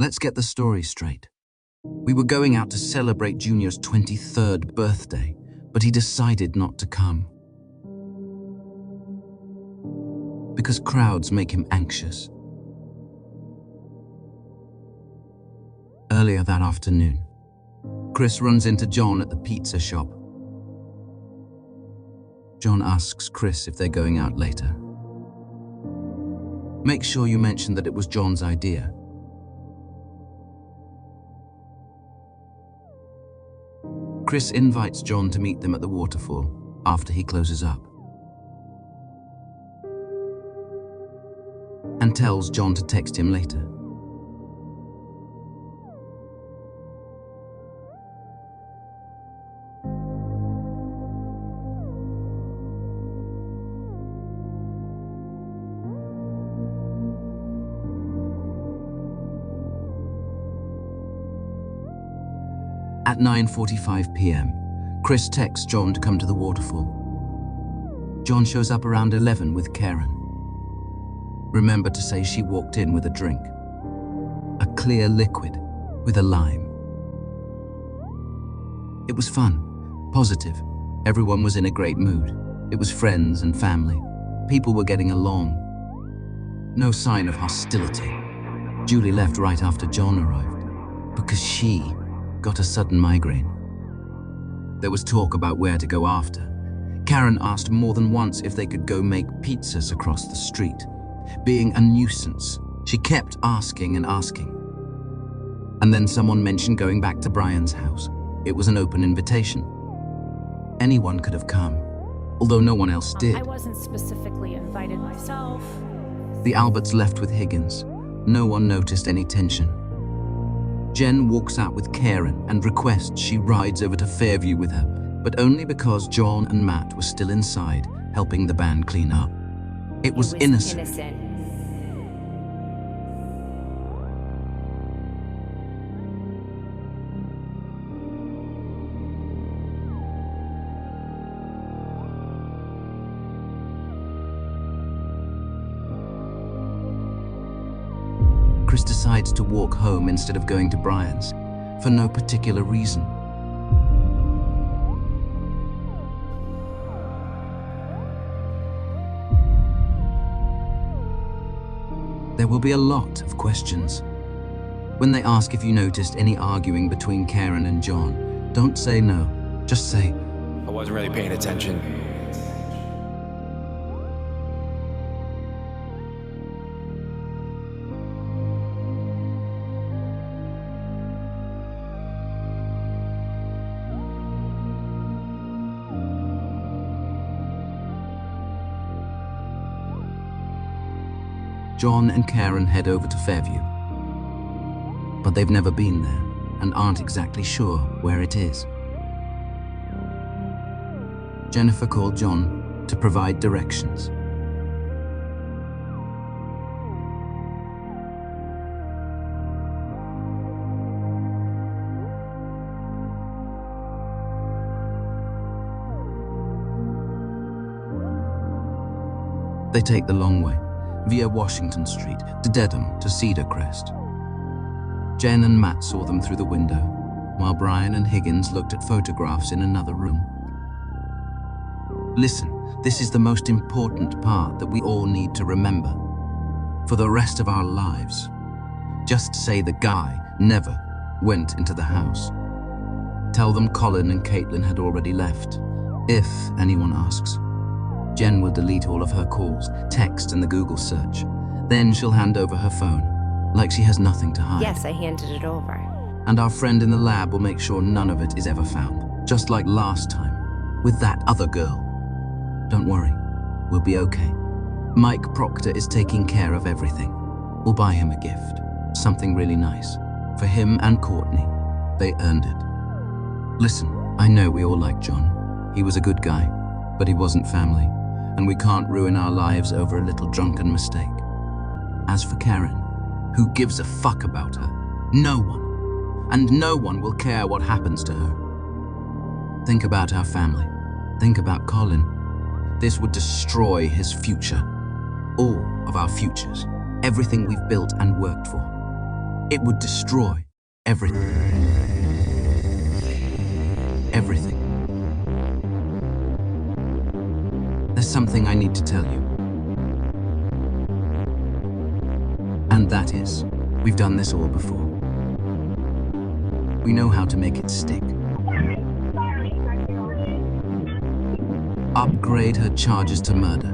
Let's get the story straight. We were going out to celebrate Junior's 23rd birthday, but he decided not to come. Because crowds make him anxious. Earlier that afternoon, Chris runs into John at the pizza shop. John asks Chris if they're going out later. Make sure you mention that it was John's idea. Chris invites John to meet them at the waterfall after he closes up, and tells John to text him later. At 9:45 p.m., Chris texts John to come to the waterfall. John shows up around 11 with Karen. Remember to say she walked in with a drink. A clear liquid with a lime. It was fun, positive. Everyone was in a great mood. It was friends and family. People were getting along. No sign of hostility. Julie left right after John arrived, because she got a sudden migraine. There was talk about where to go after. Karen asked more than once if they could go make pizzas across the street. Being a nuisance, she kept asking and asking. And then someone mentioned going back to Brian's house. It was an open invitation. Anyone could have come, although no one else did. I wasn't specifically invited myself. The Alberts left with Higgins. No one noticed any tension. Jen walks out with Karen and requests she rides over to Fairview with her, but only because John and Matt were still inside, helping the band clean up. It was innocent. Chris decides to walk home instead of going to Brian's, for no particular reason. There will be a lot of questions. When they ask if you noticed any arguing between Karen and John, don't say no, just say, I wasn't really paying attention. John and Karen head over to Fairview. But they've never been there and aren't exactly sure where it is. Jennifer called John to provide directions. They take the long way, via Washington Street, to Dedham, to Cedar Crest. Jen and Matt saw them through the window, while Brian and Higgins looked at photographs in another room. Listen, this is the most important part that we all need to remember. For the rest of our lives, just say the guy never went into the house. Tell them Colin and Caitlin had already left, if anyone asks. Jen will delete all of her calls, text, and the Google search. Then she'll hand over her phone, like she has nothing to hide. Yes, I handed it over. And our friend in the lab will make sure none of it is ever found, just like last time, with that other girl. Don't worry, we'll be okay. Mike Proctor is taking care of everything. We'll buy him a gift, something really nice. For him and Courtney, they earned it. Listen, I know we all like John. He was a good guy, but he wasn't family. And we can't ruin our lives over a little drunken mistake. As for Karen, who gives a fuck about her? No one. And no one will care what happens to her. Think about our family. Think about Colin. This would destroy his future. All of our futures. Everything we've built and worked for. It would destroy everything. Everything. There's something I need to tell you. And that is, we've done this all before. We know how to make it stick. Upgrade her charges to murder.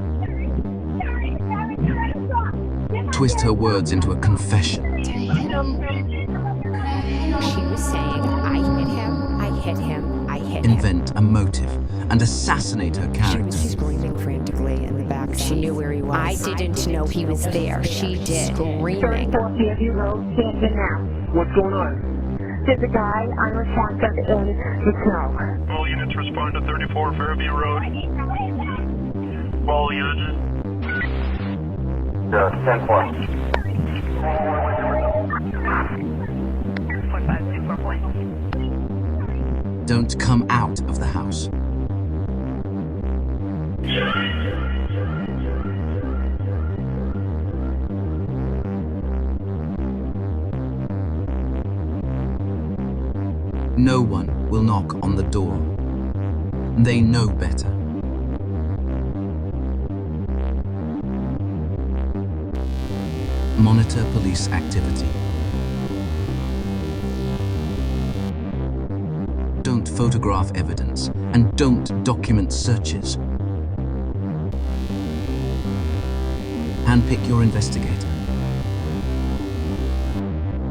Twist her words into a confession. She was saying, I hit him, I hit him, I hit him. Invent a motive and assassinate her She character. was screaming frantically in the back. She knew where he was. I didn't know he was there. She did. Screaming. 34 Fairview Road, Canton now. What's going on? There's a guy unresponsive in the snow. All units respond to 34 Fairview Road. All units. 10-4. Don't come out of the house. No one will knock on the door. They know better. Monitor police activity. Don't photograph evidence, and don't document searches. Handpick your investigator.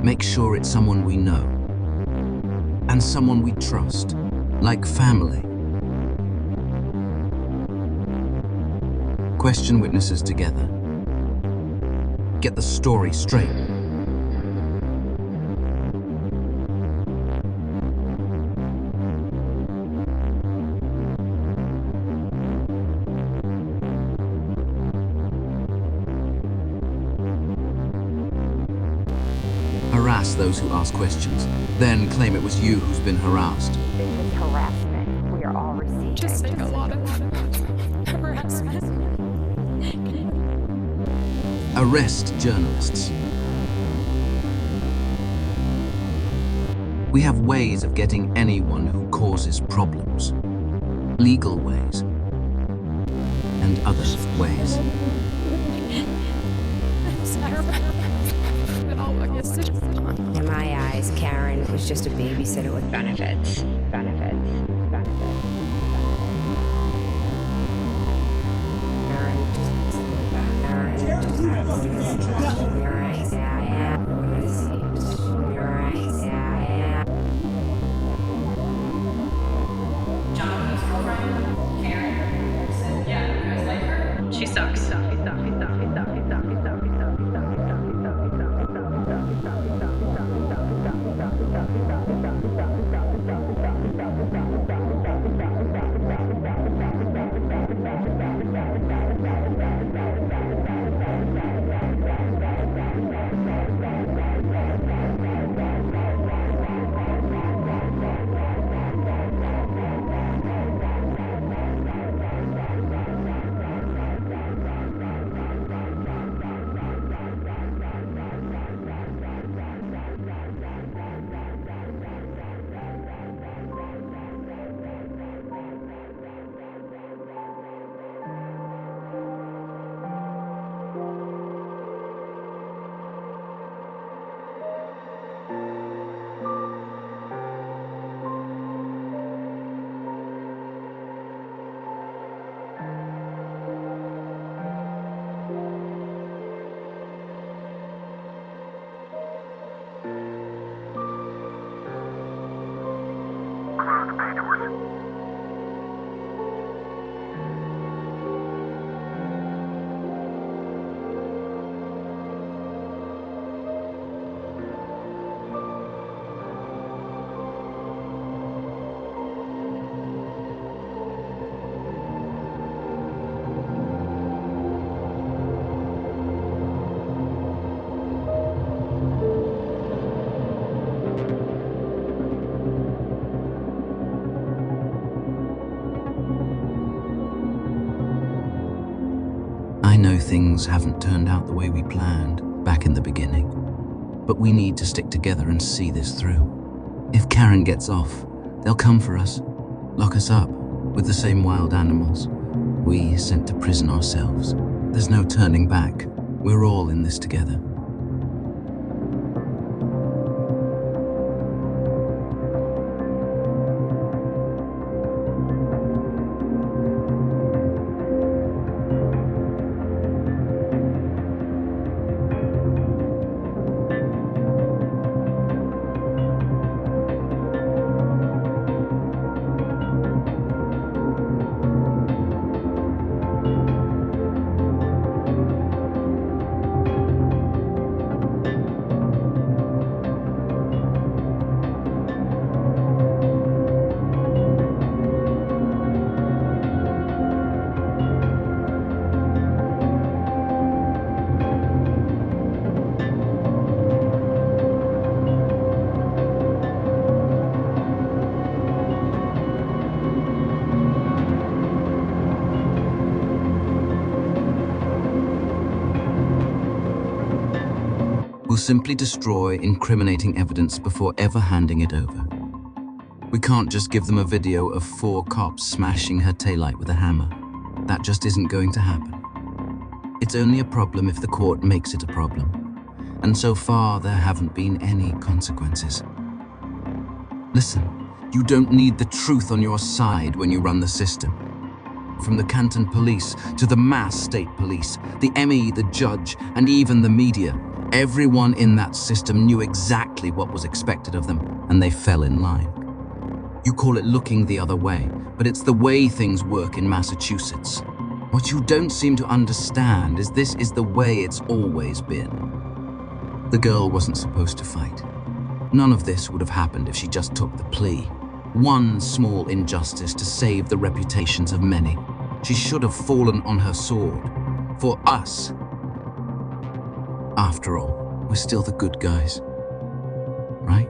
Make sure it's someone we know, and someone we trust, like family. Question witnesses together. Get the story straight. Harass those who ask questions, then claim it was you who's been harassed. This is harassment. We are all receiving. Just like a lot of harassment. Arrest journalists. We have ways of getting anyone who causes problems. Legal ways. And other ways. I'm sorry. But all I guess it's fun. In my eyes, Karen was just a babysitter with benefits. She sucks. I know things haven't turned out the way we planned back in the beginning. But we need to stick together and see this through. If Karen gets off, they'll come for us, lock us up with the same wild animals. We sent to prison ourselves. There's no turning back. We're all in this together. We'll simply destroy incriminating evidence before ever handing it over. We can't just give them a video of 4 cops smashing her taillight with a hammer. That just isn't going to happen. It's only a problem if the court makes it a problem. And so far, there haven't been any consequences. Listen, you don't need the truth on your side when you run the system. From the Canton police to the mass state police, the ME, the judge, and even the media, everyone in that system knew exactly what was expected of them, and they fell in line. You call it looking the other way, but it's the way things work in Massachusetts. What you don't seem to understand is this is the way it's always been. The girl wasn't supposed to fight. None of this would have happened if she just took the plea. One small injustice to save the reputations of many. She should have fallen on her sword. For us. After all, we're still the good guys. Right?